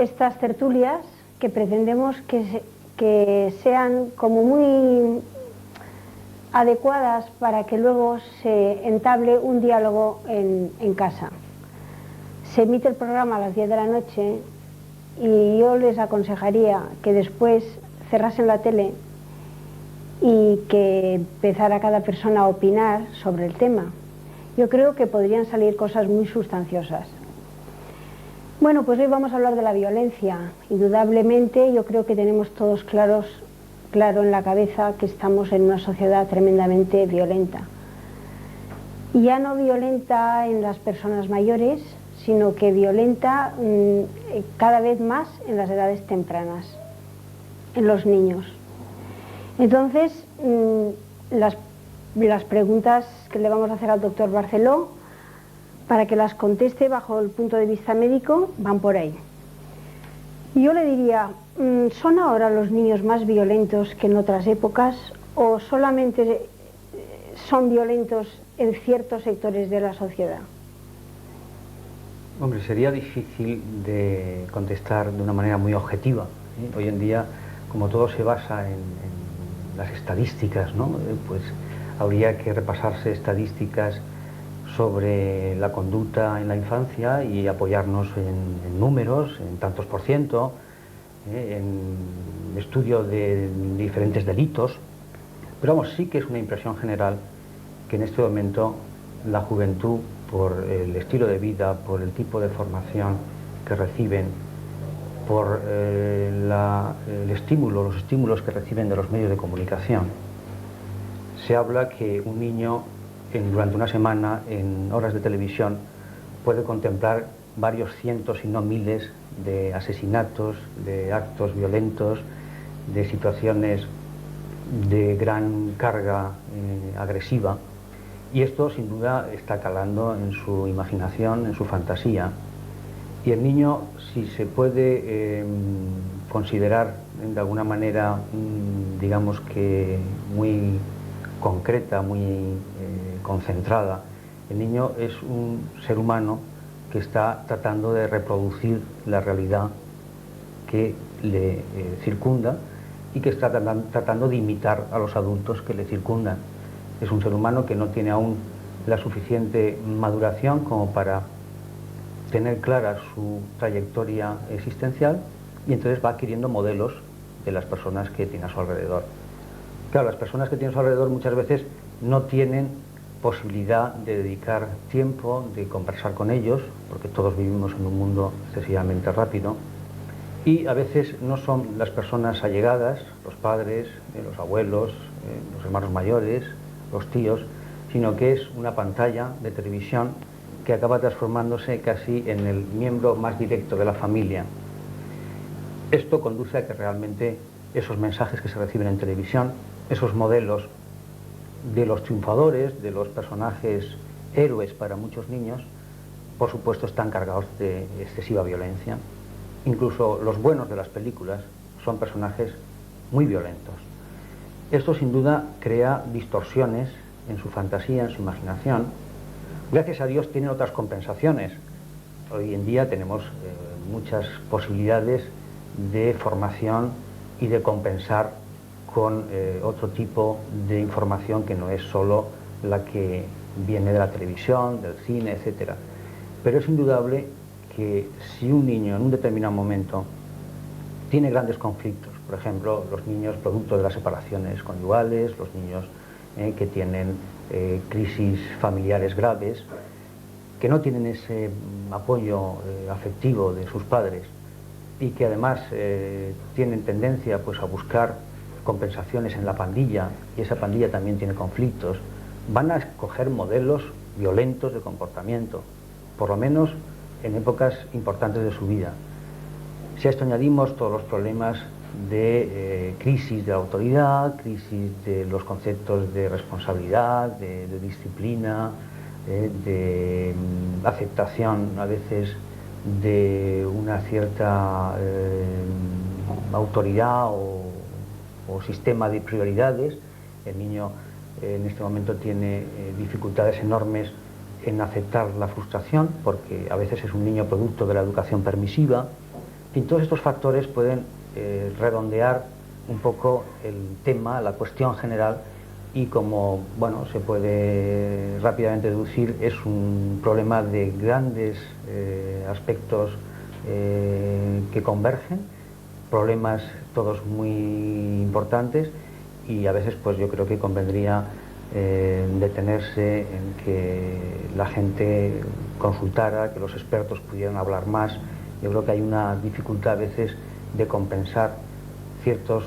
estas tertulias que pretendemos que sean como muy adecuadas para que luego se entable un diálogo en casa. Se emite el programa a las 10 de la noche y yo les aconsejaría que después cerrasen la tele y que empezara cada persona a opinar sobre el tema. Yo creo que podrían salir cosas muy sustanciosas. Bueno, pues hoy vamos a hablar de la violencia. Indudablemente yo creo que tenemos todos claro en la cabeza que estamos en una sociedad tremendamente violenta. Y ya no violenta en las personas mayores, sino que violenta cada vez más en las edades tempranas, en los niños. Entonces, las preguntas que le vamos a hacer al doctor Barceló, para que las conteste bajo el punto de vista médico, van por ahí. Yo le diría, ¿son ahora los niños más violentos que en otras épocas o solamente son violentos en ciertos sectores de la sociedad? Hombre, sería difícil de contestar de una manera muy objetiva, ¿eh? Hoy en día, como todo se basa en las estadísticas, ¿no? Pues habría que repasarse estadísticas sobre la conducta en la infancia y apoyarnos en números, en tantos por ciento, en estudio de diferentes delitos. Pero vamos, sí que es una impresión general que en este momento la juventud, por el estilo de vida, por el tipo de formación que reciben, por los estímulos que reciben de los medios de comunicación, se habla que un niño durante una semana en horas de televisión puede contemplar varios cientos y no miles de asesinatos, de actos violentos, de situaciones de gran carga agresiva, y esto sin duda está calando en su imaginación, en su fantasía. Y el niño, si se puede considerar de alguna manera, digamos que muy concreta, muy concentrada, el niño es un ser humano que está tratando de reproducir la realidad que le circunda y que está tratando de imitar a los adultos que le circundan. Es un ser humano que no tiene aún la suficiente maduración como para tener clara su trayectoria existencial, y entonces va adquiriendo modelos de las personas que tiene a su alrededor. Claro, las personas que tiene a su alrededor muchas veces no tienen posibilidad de dedicar tiempo, de conversar con ellos, porque todos vivimos en un mundo excesivamente rápido, y a veces no son las personas allegadas, los padres, los abuelos, los hermanos mayores, los tíos, sino que es una pantalla de televisión que acaba transformándose casi en el miembro más directo de la familia. Esto conduce a que realmente esos mensajes que se reciben en televisión, esos modelos de los triunfadores, de los personajes héroes para muchos niños, por supuesto están cargados de excesiva violencia. Incluso los buenos de las películas son personajes muy violentos. Esto sin duda crea distorsiones en su fantasía, en su imaginación. Gracias a Dios tienen otras compensaciones. Hoy en día tenemos muchas posibilidades de formación y de compensar con otro tipo de información que no es solo la que viene de la televisión, del cine, etc. Pero es indudable que si un niño en un determinado momento tiene grandes conflictos, por ejemplo, los niños producto de las separaciones conyugales, los niños que tienen crisis familiares graves, que no tienen ese apoyo afectivo de sus padres y que además tienen tendencia pues, a buscar compensaciones en la pandilla, y esa pandilla también tiene conflictos, van a escoger modelos violentos de comportamiento, por lo menos en épocas importantes de su vida. Si a esto añadimos todos los problemas de crisis de la autoridad, crisis de los conceptos de responsabilidad, de disciplina, de aceptación a veces de una cierta autoridad o sistema de prioridades. El niño en este momento tiene dificultades enormes en aceptar la frustración, porque a veces es un niño producto de la educación permisiva, En fin, todos estos factores pueden redondear un poco el tema, la cuestión general, y como bueno, se puede rápidamente deducir, es un problema de grandes aspectos que convergen, problemas todos muy importantes, y a veces pues yo creo que convendría detenerse en que la gente consultara, que los expertos pudieran hablar más. Yo creo que hay una dificultad a veces de compensar ciertos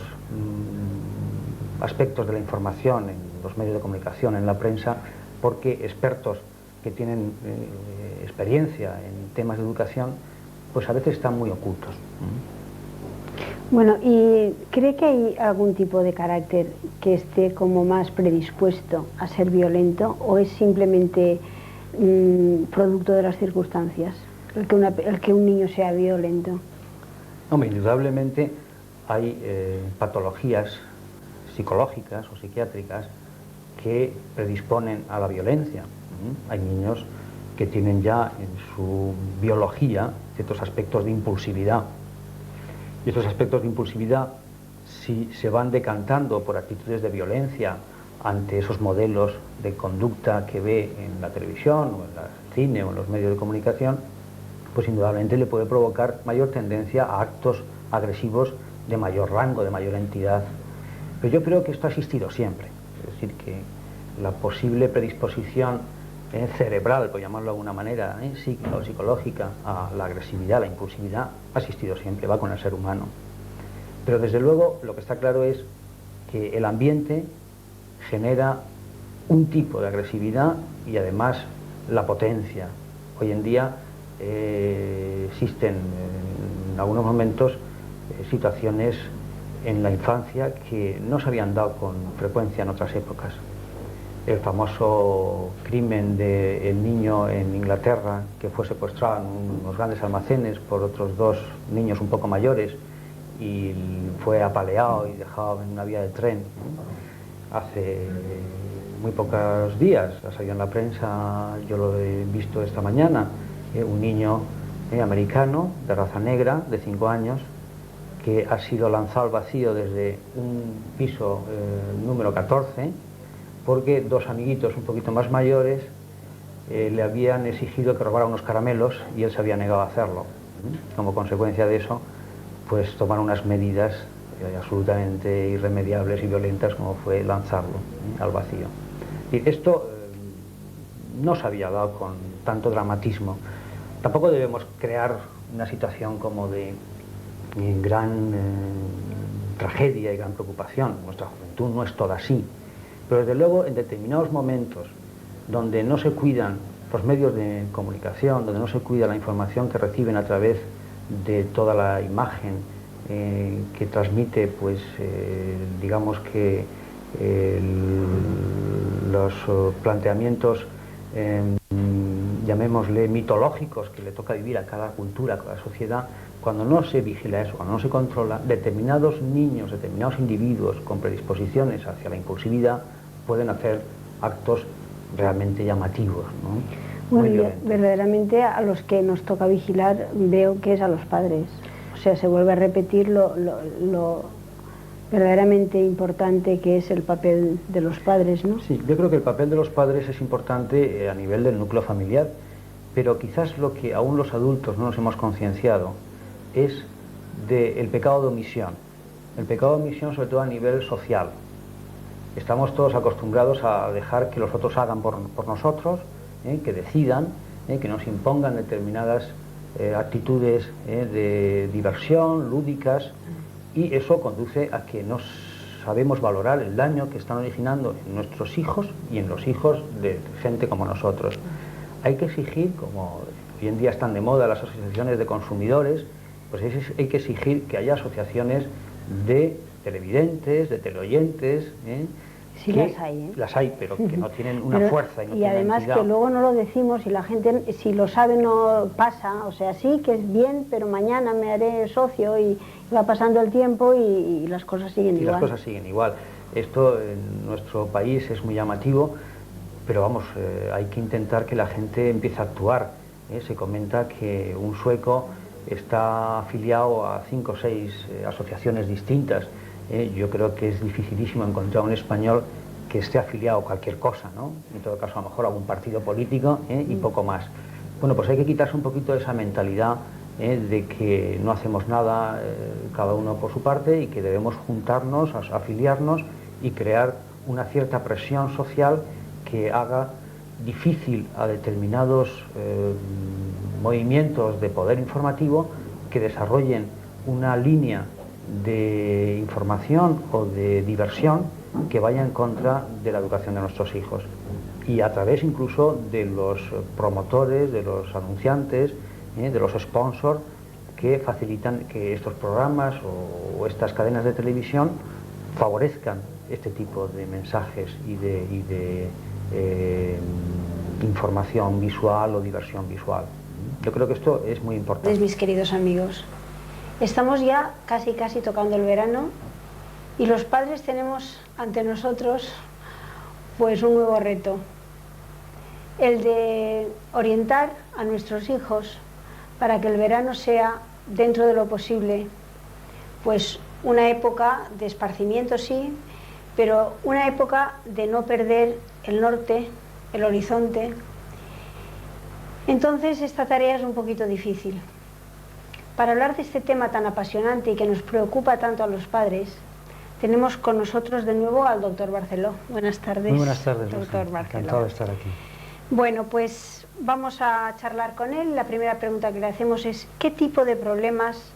aspectos de la información en los medios de comunicación, en la prensa, porque expertos que tienen experiencia en temas de educación, pues a veces están muy ocultos. Bueno, ¿y cree que hay algún tipo de carácter que esté como más predispuesto a ser violento, o es simplemente producto de las circunstancias el que un niño sea violento? Hombre, indudablemente hay patologías psicológicas o psiquiátricas que predisponen a la violencia. Hay niños que tienen ya en su biología ciertos aspectos de impulsividad. Y estos aspectos de impulsividad, si se van decantando por actitudes de violencia ante esos modelos de conducta que ve en la televisión o en el cine o en los medios de comunicación, pues indudablemente le puede provocar mayor tendencia a actos agresivos de mayor rango, de mayor entidad. Pero yo creo que esto ha existido siempre, es decir, que la posible predisposición cerebral, por llamarlo de alguna manera, psíquica o psicológica, a la agresividad, la impulsividad, ha existido siempre, va con el ser humano. Pero desde luego lo que está claro es que el ambiente genera un tipo de agresividad y además la potencia. Hoy en día existen en algunos momentos situaciones en la infancia que no se habían dado con frecuencia en otras épocas. El famoso crimen del niño en Inglaterra que fue secuestrado en unos grandes almacenes por otros dos niños un poco mayores y fue apaleado y dejado en una vía de tren hace muy pocos días. Ha salido en la prensa, yo lo he visto esta mañana, un niño americano de raza negra de 5 años que ha sido lanzado al vacío desde un piso número 14 porque dos amiguitos un poquito más mayores le habían exigido que robara unos caramelos y él se había negado a hacerlo. Como consecuencia de eso, pues tomaron unas medidas absolutamente irremediables y violentas, como fue lanzarlo al vacío. Y esto no se había dado con tanto dramatismo. Tampoco debemos crear una situación como de gran tragedia y gran preocupación. Nuestra juventud no es toda así. Pero desde luego en determinados momentos donde no se cuidan los medios de comunicación, donde no se cuida la información que reciben a través de toda la imagen que transmite, pues digamos que los planteamientos, llamémosle mitológicos, que le toca vivir a cada cultura, a cada sociedad, cuando no se vigila eso, cuando no se controla, determinados niños, determinados individuos con predisposiciones hacia la impulsividad pueden hacer actos realmente llamativos, ¿no? Bueno, yo verdaderamente a los que nos toca vigilar veo que es a los padres. O sea, se vuelve a repetir lo verdaderamente importante que es el papel de los padres, ¿no? Sí, yo creo que el papel de los padres es importante a nivel del núcleo familiar, pero quizás lo que aún los adultos no nos hemos concienciado es del pecado de omisión. El pecado de omisión sobre todo a nivel social. Estamos todos acostumbrados a dejar que los otros hagan por nosotros, que decidan, que nos impongan determinadas actitudes de diversión, lúdicas, y eso conduce a que no sabemos valorar el daño que están originando en nuestros hijos y en los hijos de gente como nosotros. Hay que exigir, como hoy en día están de moda las asociaciones de consumidores, pues hay que exigir que haya asociaciones de televidentes, de teleoyentes, sí, las hay, las hay, pero que no tienen una fuerza y no y tienen además entidad. Que luego no lo decimos y la gente, si lo sabe, no pasa. O sea, sí que es bien, pero mañana me haré socio y va pasando el tiempo y las cosas siguen igual. Las cosas siguen igual. Esto en nuestro país es muy llamativo, pero vamos, hay que intentar que la gente empiece a actuar. Se comenta que un sueco está afiliado a 5 o 6 asociaciones distintas. Yo creo que es dificilísimo encontrar un español que esté afiliado a cualquier cosa, ¿no? En todo caso, a lo mejor a algún partido político y poco más. Bueno, pues hay que quitarse un poquito esa mentalidad de que no hacemos nada cada uno por su parte y que debemos juntarnos, afiliarnos y crear una cierta presión social que haga difícil a determinados movimientos de poder informativo que desarrollen una línea de información o de diversión que vaya en contra de la educación de nuestros hijos, y a través incluso de los promotores, de los anunciantes, de los sponsors que facilitan que estos programas o estas cadenas de televisión favorezcan este tipo de mensajes y de información visual o diversión visual. Yo creo que esto es muy importante. Mis queridos amigos, estamos ya casi tocando el verano y los padres tenemos ante nosotros pues un nuevo reto, el de orientar a nuestros hijos para que el verano sea, dentro de lo posible, pues una época de esparcimiento, sí, pero una época de no perder el norte, el horizonte. Entonces esta tarea es un poquito difícil. Para hablar de este tema tan apasionante y que nos preocupa tanto a los padres, tenemos con nosotros de nuevo al doctor Barceló. Buenas tardes. Muy buenas tardes, doctor Barceló. Encantado de estar aquí. Bueno, pues vamos a charlar con él. La primera pregunta que le hacemos es: ¿qué tipo de problemas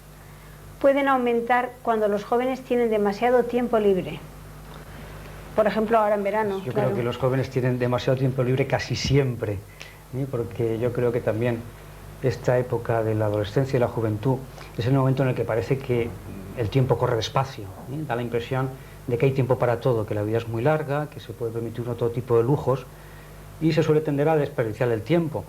pueden aumentar cuando los jóvenes tienen demasiado tiempo libre? Por ejemplo, ahora en verano. Yo creo que los jóvenes tienen demasiado tiempo libre casi siempre, porque yo creo que también esta época de la adolescencia y la juventud es el momento en el que parece que el tiempo corre despacio, da la impresión de que hay tiempo para todo, que la vida es muy larga, que se puede permitir uno todo tipo de lujos y se suele tender a desperdiciar el tiempo.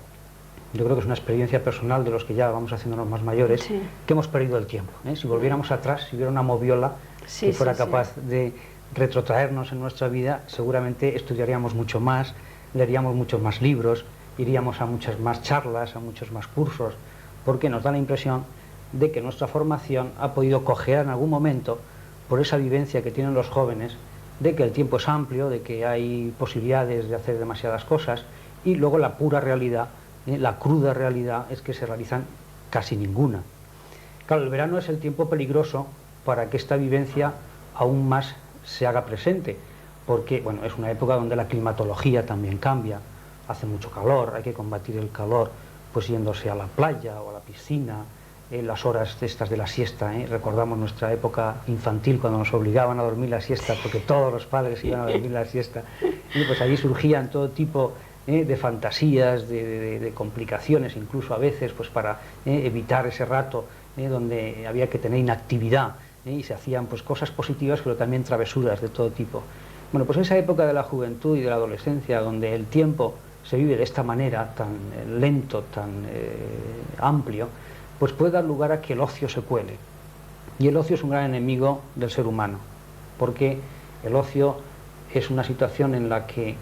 Yo creo que es una experiencia personal de los que ya vamos haciéndonos más mayores, sí, que hemos perdido el tiempo. Si volviéramos atrás, si hubiera una moviola que fuera capaz de retrotraernos en nuestra vida, seguramente estudiaríamos mucho más, leeríamos muchos más libros, iríamos a muchas más charlas, a muchos más cursos, porque nos da la impresión de que nuestra formación ha podido cojear en algún momento por esa vivencia que tienen los jóvenes, de que el tiempo es amplio, de que hay posibilidades de hacer demasiadas cosas, y luego la pura realidad, la cruda realidad, es que se realizan casi ninguna. Claro, el verano es el tiempo peligroso para que esta vivencia aún más se haga presente, porque bueno, es una época donde la climatología también cambia, hace mucho calor, hay que combatir el calor pues yéndose a la playa o a la piscina, las horas estas de la siesta, recordamos nuestra época infantil cuando nos obligaban a dormir la siesta porque todos los padres iban a dormir la siesta, y pues allí surgían todo tipo de fantasías, de complicaciones, incluso a veces pues para evitar ese rato donde había que tener inactividad, y se hacían pues cosas positivas pero también travesuras de todo tipo. Bueno, pues esa época de la juventud y de la adolescencia donde el tiempo se vive de esta manera tan lento, tan amplio, pues puede dar lugar a que el ocio se cuele. Y el ocio es un gran enemigo del ser humano, porque el ocio es una situación en la que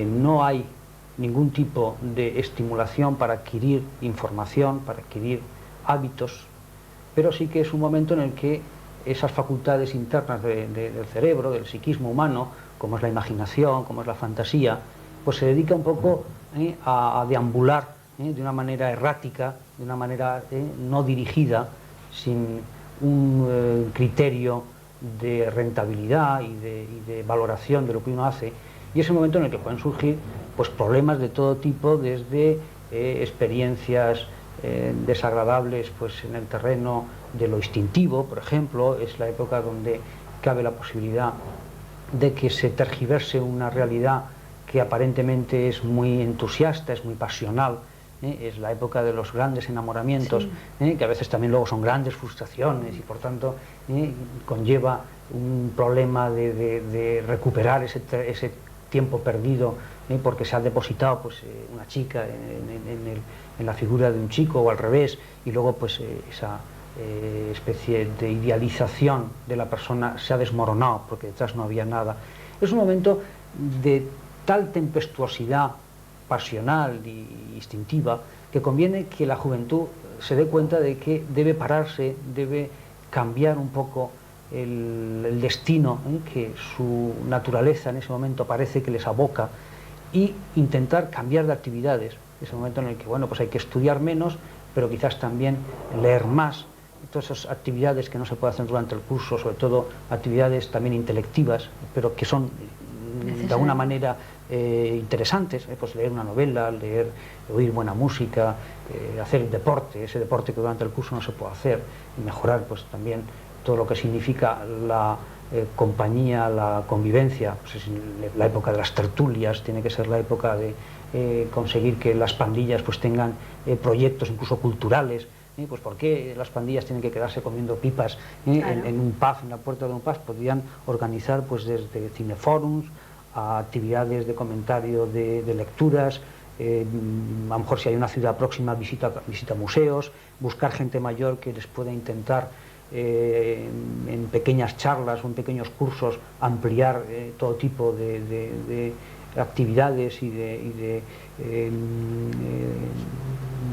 no hay ningún tipo de estimulación para adquirir información, para adquirir hábitos, pero sí que es un momento en el que esas facultades internas del cerebro, del psiquismo humano, como es la imaginación, como es la fantasía, pues se dedica un poco a deambular de una manera errática, de una manera no dirigida, sin un criterio de rentabilidad y de valoración de lo que uno hace, y es el momento en el que pueden surgir pues problemas de todo tipo, desde experiencias desagradables pues en el terreno de lo instintivo, por ejemplo. Es la época donde cabe la posibilidad de que se tergiverse una realidad que aparentemente es muy entusiasta, es muy pasional, es la época de los grandes enamoramientos, sí, que a veces también luego son grandes frustraciones y por tanto conlleva un problema de recuperar ese tiempo perdido, porque se ha depositado pues una chica en la figura de un chico o al revés, y luego pues esa especie de idealización de la persona se ha desmoronado porque detrás no había nada. Es un momento de tal tempestuosidad pasional y instintiva que conviene que la juventud se dé cuenta de que debe pararse, debe cambiar un poco el destino que su naturaleza en ese momento parece que les aboca, y intentar cambiar de actividades. Es el momento en el que, bueno, pues hay que estudiar menos, pero quizás también leer más. Todas esas actividades que no se pueden hacer durante el curso, sobre todo actividades también intelectivas, pero que son de alguna manera interesantes, pues leer una novela, leer, oír buena música, hacer deporte, ese deporte que durante el curso no se puede hacer, y mejorar pues también todo lo que significa la compañía, la convivencia. Pues es la época de las tertulias, tiene que ser la época de conseguir que las pandillas pues tengan proyectos incluso culturales. Pues ¿por qué las pandillas tienen que quedarse comiendo pipas en un pub, en la puerta de un pub? Podrían organizar pues desde cineforums a actividades de comentario de lecturas, a lo mejor si hay una ciudad próxima visita museos, buscar gente mayor que les pueda intentar en pequeñas charlas o en pequeños cursos ampliar todo tipo de actividades y de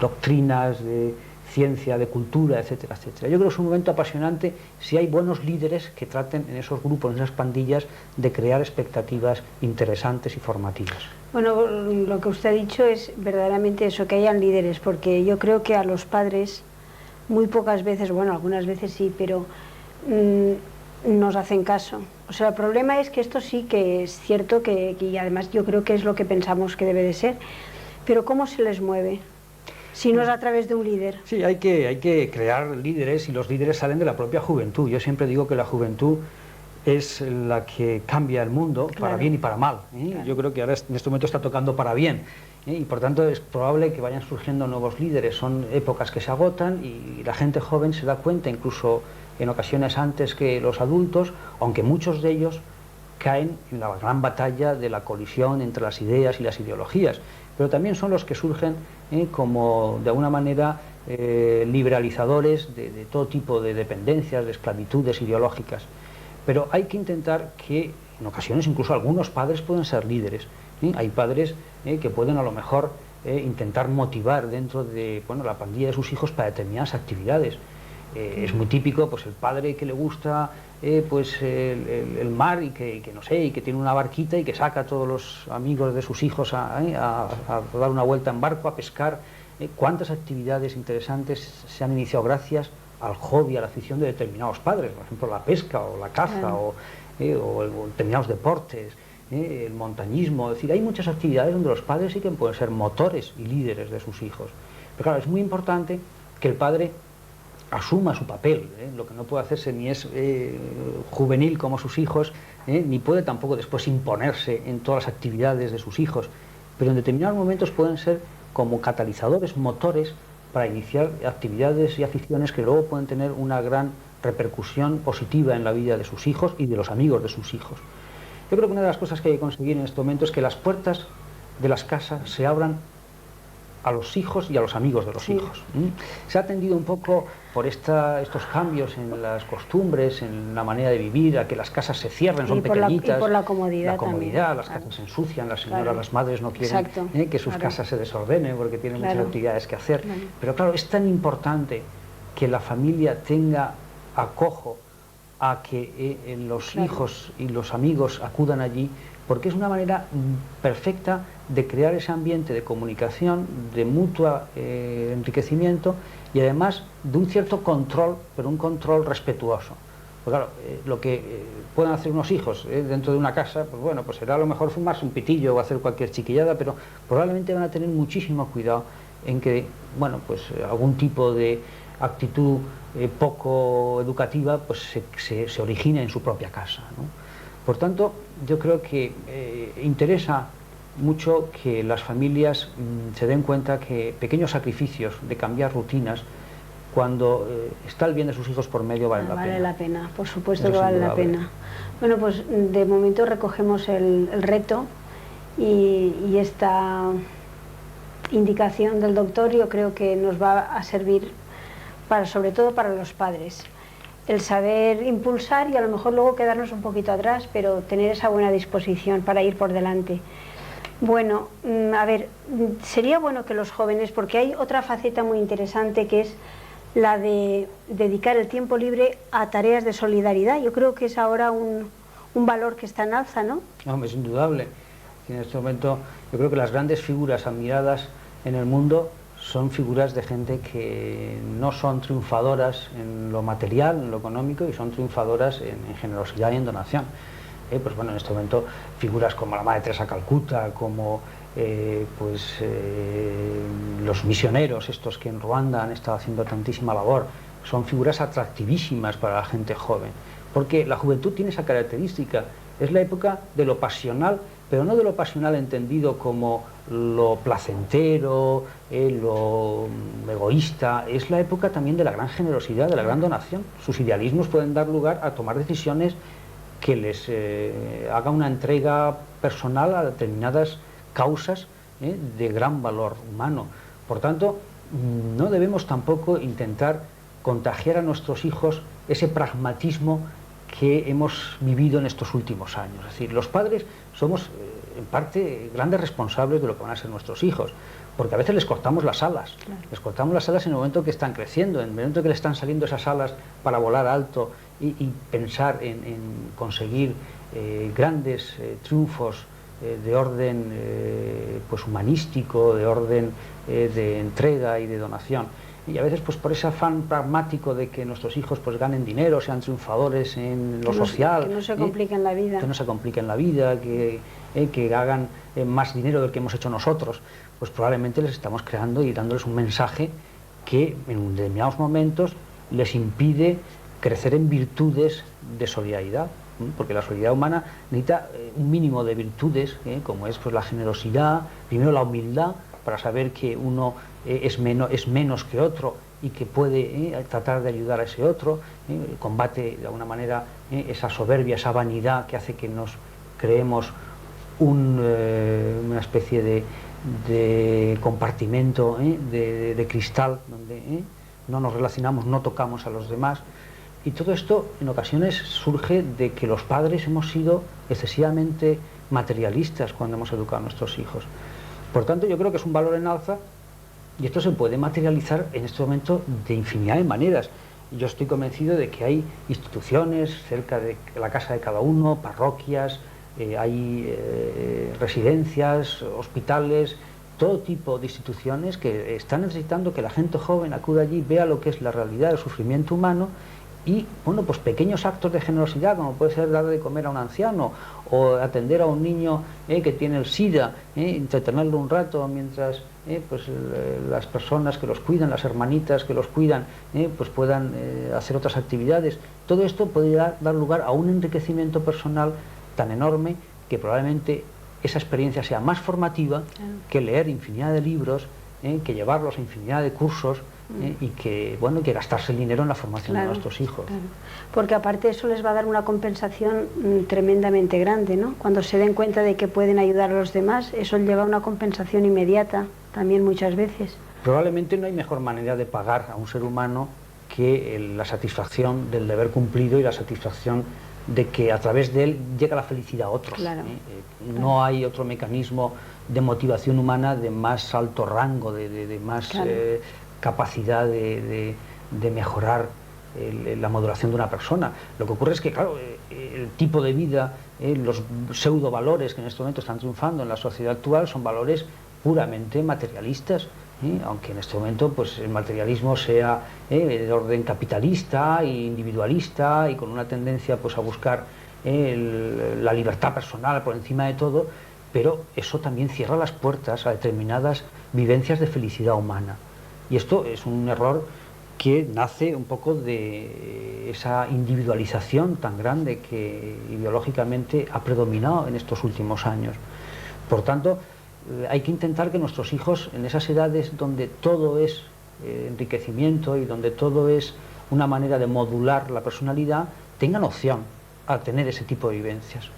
doctrinas, de ciencia, de cultura, etcétera, etcétera. Yo creo que es un momento apasionante si hay buenos líderes que traten en esos grupos, en esas pandillas, de crear expectativas interesantes y formativas. Bueno, lo que usted ha dicho es verdaderamente eso, que hayan líderes, porque yo creo que a los padres muy pocas veces, bueno, algunas veces sí, pero nos hacen caso. O sea, el problema es que esto sí que es cierto, y además yo creo que es lo que pensamos que debe de ser, pero ¿cómo se les mueve? Si no es a través de un líder. Sí, hay que crear líderes, y los líderes salen de la propia juventud. Yo siempre digo que la juventud es la que cambia el mundo, claro, para bien y para mal. Claro. Yo creo que ahora en este momento está tocando para bien, y por tanto es probable que vayan surgiendo nuevos líderes. Son épocas que se agotan y la gente joven se da cuenta, incluso en ocasiones antes que los adultos, aunque muchos de ellos caen en la gran batalla de la colisión entre las ideas y las ideologías, pero también son los que surgen como de alguna manera liberalizadores de todo tipo de dependencias, de esclavitudes ideológicas. Pero hay que intentar que en ocasiones incluso algunos padres pueden ser líderes. Hay padres que pueden a lo mejor intentar motivar dentro de la pandilla de sus hijos para determinadas actividades. Es muy típico pues el padre que le gusta pues el mar y que no sé, y que tiene una barquita y que saca a todos los amigos de sus hijos a dar una vuelta en barco, a pescar. ¿Cuántas actividades interesantes se han iniciado gracias al hobby, a la afición de determinados padres? Por ejemplo, la pesca o la caza, o determinados deportes, el montañismo. Es decir, hay muchas actividades donde los padres sí que pueden ser motores y líderes de sus hijos. Pero claro, es muy importante que el padre asuma su papel. Lo que no puede hacerse ni es juvenil como sus hijos, ni puede tampoco después imponerse en todas las actividades de sus hijos, pero en determinados momentos pueden ser como catalizadores, motores para iniciar actividades y aficiones que luego pueden tener una gran repercusión positiva en la vida de sus hijos y de los amigos de sus hijos. Yo creo que una de las cosas que hay que conseguir en este momento es que las puertas de las casas se abran a los hijos y a los amigos de los hijos. Se ha tendido un poco por estos cambios en las costumbres, en la manera de vivir, a que las casas se cierren, son pequeñitas. Y por la comodidad. La comodidad, también. las casas se ensucian, las señoras, las madres no quieren que sus casas se desordenen porque tienen muchas actividades que hacer. Pero claro, es tan importante que la familia tenga acojo a que los hijos y los amigos acudan allí, porque es una manera perfecta de crear ese ambiente de comunicación, de mutuo enriquecimiento y además de un cierto control, pero un control respetuoso. Pues claro, lo que pueden hacer unos hijos dentro de una casa, pues bueno, pues será a lo mejor fumarse un pitillo o hacer cualquier chiquillada, pero probablemente van a tener muchísimo cuidado en que, bueno, pues algún tipo de actitud poco educativa pues se origine en su propia casa, ¿no? Por tanto, yo creo que interesa mucho que las familias se den cuenta que pequeños sacrificios de cambiar rutinas, cuando está el bien de sus hijos por medio, vale la pena. Vale la pena, por supuesto que vale la pena. Bueno, pues de momento recogemos el reto y esta indicación del doctor yo creo que nos va a servir sobre todo para los padres. El saber impulsar y a lo mejor luego quedarnos un poquito atrás, pero tener esa buena disposición para ir por delante. Bueno, a ver, sería bueno que los jóvenes, porque hay otra faceta muy interesante que es la de dedicar el tiempo libre a tareas de solidaridad. Yo creo que es ahora un valor que está en alza, ¿no? No, es indudable. En este momento yo creo que las grandes figuras admiradas en el mundo son figuras de gente que no son triunfadoras en lo material, en lo económico, y son triunfadoras en generosidad y en donación. Pues bueno, en este momento figuras como la Madre Teresa Calcuta, como los misioneros estos que en Ruanda han estado haciendo tantísima labor, son figuras atractivísimas para la gente joven, porque la juventud tiene esa característica, es la época de lo pasional, pero no de lo pasional entendido como lo placentero, lo egoísta, es la época también de la gran generosidad, de la gran donación. Sus idealismos pueden dar lugar a tomar decisiones que les haga una entrega personal a determinadas causas de gran valor humano. Por tanto, no debemos tampoco intentar contagiar a nuestros hijos ese pragmatismo que hemos vivido en estos últimos años. Es decir, los padres somos en parte grandes responsables de lo que van a ser nuestros hijos, porque a veces les cortamos las alas, claro. Les cortamos las alas en el momento que están creciendo, en el momento que les están saliendo esas alas para volar alto y pensar en conseguir grandes triunfos de orden humanístico, de orden de entrega y de donación. Y a veces pues por ese afán pragmático de que nuestros hijos pues ganen dinero, sean triunfadores en lo social, que no se compliquen la vida, que no se compliquen la vida, que hagan más dinero del que hemos hecho nosotros, pues probablemente les estamos creando y dándoles un mensaje que en determinados momentos les impide crecer en virtudes de solidaridad, porque la solidaridad humana necesita un mínimo de virtudes, como es pues la generosidad, primero la humildad, para saber que uno es menos que otro y que puede tratar de ayudar a ese otro, combate de alguna manera esa soberbia, esa vanidad que hace que nos creemos una especie de compartimento de cristal donde no nos relacionamos, no tocamos a los demás. Y todo esto en ocasiones surge de que los padres hemos sido excesivamente materialistas cuando hemos educado a nuestros hijos. Por tanto, yo creo que es un valor en alza y esto se puede materializar en este momento de infinidad de maneras. Yo estoy convencido de que hay instituciones cerca de la casa de cada uno, parroquias, hay residencias, hospitales, todo tipo de instituciones que están necesitando que la gente joven acuda allí, vea lo que es la realidad del sufrimiento humano y, bueno, pues pequeños actos de generosidad, como puede ser dar de comer a un anciano o atender a un niño que tiene el SIDA, entretenerlo un rato mientras las personas que los cuidan, las hermanitas que los cuidan, pues puedan hacer otras actividades. Todo esto puede dar lugar a un enriquecimiento personal tan enorme que probablemente esa experiencia sea más formativa que leer infinidad de libros, que llevarlos a infinidad de cursos, y que gastarse el dinero en la formación de nuestros hijos. Claro. Porque aparte eso les va a dar una compensación tremendamente grande, ¿no? Cuando se den cuenta de que pueden ayudar a los demás, eso lleva a una compensación inmediata también muchas veces. Probablemente no hay mejor manera de pagar a un ser humano que la satisfacción del deber cumplido y la satisfacción de que a través de él llega la felicidad a otros. Claro. No hay otro mecanismo de motivación humana de más alto rango, de más capacidad de mejorar la maduración de una persona. Lo que ocurre es que, claro, el tipo de vida, los pseudo valores que en este momento están triunfando en la sociedad actual son valores puramente materialistas, aunque en este momento pues el materialismo sea de orden capitalista e individualista y con una tendencia pues a buscar la libertad personal por encima de todo, pero eso también cierra las puertas a determinadas vivencias de felicidad humana. Y esto es un error que nace un poco de esa individualización tan grande que ideológicamente ha predominado en estos últimos años. Por tanto, hay que intentar que nuestros hijos, en esas edades donde todo es enriquecimiento y donde todo es una manera de modular la personalidad, tengan opción a tener ese tipo de vivencias.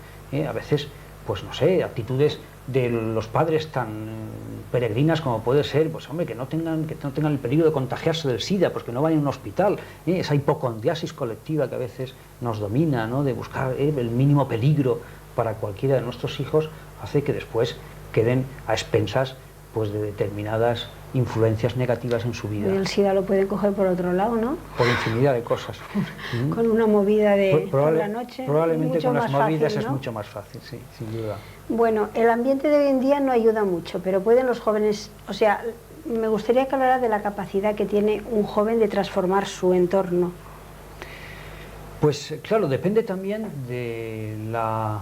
A veces, pues no sé, actitudes de los padres tan peregrinas como puede ser, pues hombre, que no tengan el peligro de contagiarse del SIDA, pues que no vayan a un hospital, esa hipocondriasis colectiva que a veces nos domina, ¿no? De buscar el mínimo peligro para cualquiera de nuestros hijos, hace que después queden a expensas pues de determinadas influencias negativas en su vida. Y el SIDA lo pueden coger por otro lado, ¿no? Por infinidad de cosas. Con una movida por la noche. Probablemente mucho con las más movidas fácil, ¿no? es mucho más fácil, sí, sin duda. Bueno, el ambiente de hoy en día no ayuda mucho, pero pueden los jóvenes, o sea, me gustaría que hablara de la capacidad que tiene un joven de transformar su entorno. Pues claro, depende también de la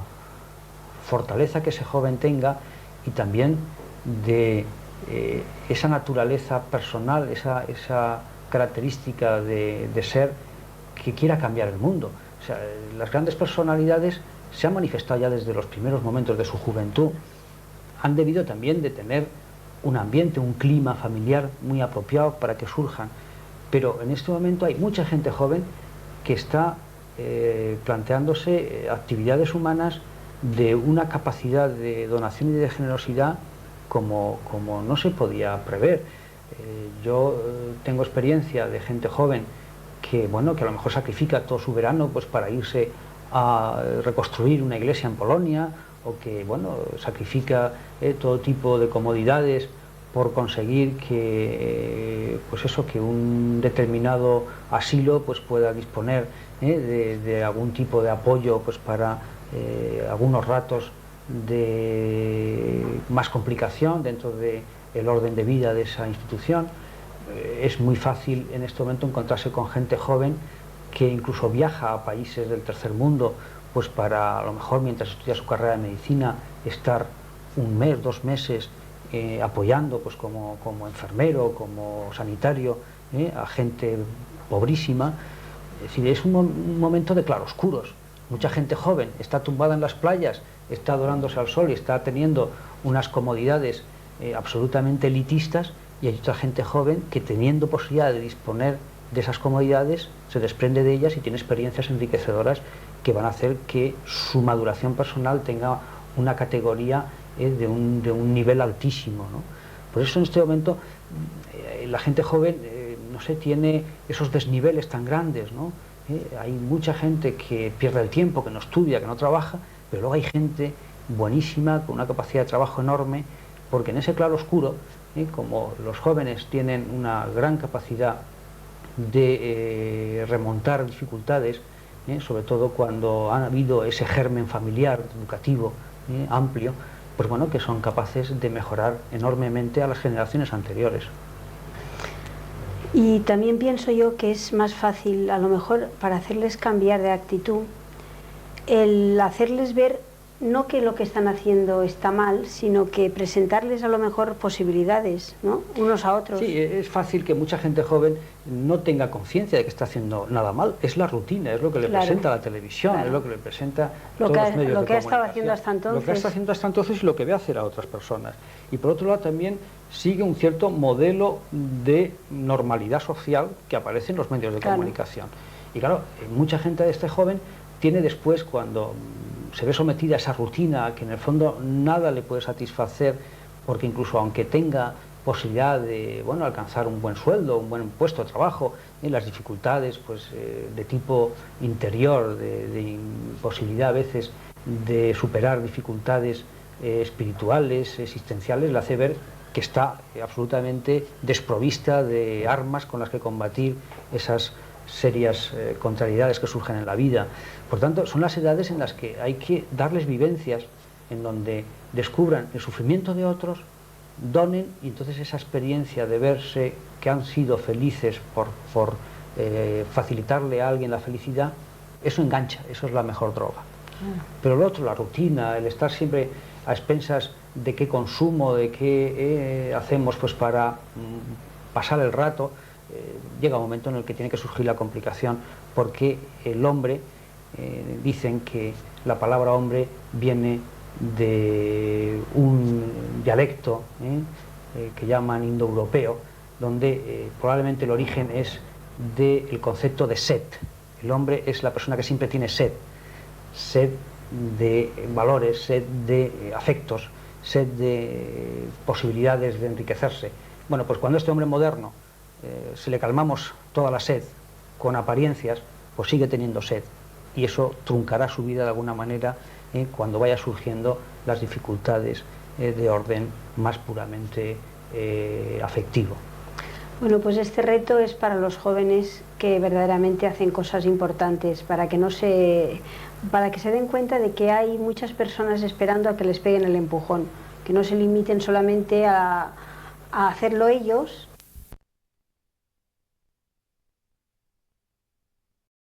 fortaleza que ese joven tenga y también de esa naturaleza personal, esa característica de ser que quiera cambiar el mundo. O sea, las grandes personalidades se han manifestado ya desde los primeros momentos de su juventud. Han debido también de tener un ambiente, un clima familiar muy apropiado para que surjan. Pero en este momento hay mucha gente joven que está planteándose actividades humanas de una capacidad de donación y de generosidad como no se podía prever. Yo tengo experiencia de gente joven que, bueno, que a lo mejor sacrifica todo su verano pues para irse a reconstruir una iglesia en Polonia, o que, bueno, sacrifica todo tipo de comodidades por conseguir que, pues eso, que un determinado asilo pues pueda disponer de algún tipo de apoyo pues para algunos ratos de más complicación dentro del orden de vida de esa institución. Es muy fácil en este momento encontrarse con gente joven que incluso viaja a países del tercer mundo pues para, a lo mejor mientras estudia su carrera de medicina, estar un mes, 2 meses apoyando pues como enfermero, como sanitario a gente pobrísima. Es decir, es un momento de claroscuros. Mucha gente joven está tumbada en las playas, está dorándose al sol y está teniendo unas comodidades absolutamente elitistas, y hay otra gente joven que, teniendo posibilidad de disponer de esas comodidades, se desprende de ellas y tiene experiencias enriquecedoras que van a hacer que su maduración personal tenga una categoría de un nivel altísimo, ¿no? Por eso en este momento la gente joven no sé, tiene esos desniveles tan grandes, ¿no? Hay mucha gente que pierde el tiempo, que no estudia, que no trabaja, pero luego hay gente buenísima, con una capacidad de trabajo enorme, porque en ese claro oscuro, como los jóvenes tienen una gran capacidad de remontar dificultades, sobre todo cuando ha habido ese germen familiar, educativo, amplio, pues bueno, que son capaces de mejorar enormemente a las generaciones anteriores. Y también pienso yo que es más fácil, a lo mejor, para hacerles cambiar de actitud, el hacerles ver no que lo que están haciendo está mal, sino que presentarles a lo mejor posibilidades, ¿no?, unos a otros. Sí, es fácil que mucha gente joven no tenga conciencia de que está haciendo nada mal. Es la rutina, es lo que le presenta la televisión, es lo que le presenta todos los medios de comunicación. Lo que ha estado haciendo hasta entonces. Lo que está haciendo hasta entonces y lo que ve hacer a otras personas. Y por otro lado también sigue un cierto modelo de normalidad social que aparece en los medios de comunicación. Y claro, mucha gente de este joven tiene después, cuando se ve sometida a esa rutina, que en el fondo nada le puede satisfacer, porque incluso aunque tenga posibilidad de, bueno, alcanzar un buen sueldo, un buen puesto de trabajo, las dificultades pues, de tipo interior, de imposibilidad a veces de superar dificultades espirituales, existenciales, le hace ver que está absolutamente desprovista de armas con las que combatir esas serias contrariedades que surgen en la vida. Por tanto, son las edades en las que hay que darles vivencias, en donde descubran el sufrimiento de otros, donen, y entonces esa experiencia de verse que han sido felices por facilitarle a alguien la felicidad, eso engancha, eso es la mejor droga. Pero lo otro, la rutina, el estar siempre a expensas de qué consumo, de qué hacemos pues para pasar el rato, llega un momento en el que tiene que surgir la complicación, porque el hombre, dicen que la palabra hombre viene de un dialecto que llaman indoeuropeo, donde probablemente el origen es del concepto de sed. El hombre es la persona que siempre tiene sed, sed de valores, sed de afectos, sed de posibilidades de enriquecerse. Bueno, pues cuando a este hombre moderno si le calmamos toda la sed con apariencias, pues sigue teniendo sed, y eso truncará su vida de alguna manera cuando vaya surgiendo las dificultades de orden más puramente afectivo. Bueno, pues este reto es para los jóvenes que verdaderamente hacen cosas importantes, para que se den cuenta de que hay muchas personas esperando a que les peguen el empujón, que no se limiten solamente a hacerlo ellos,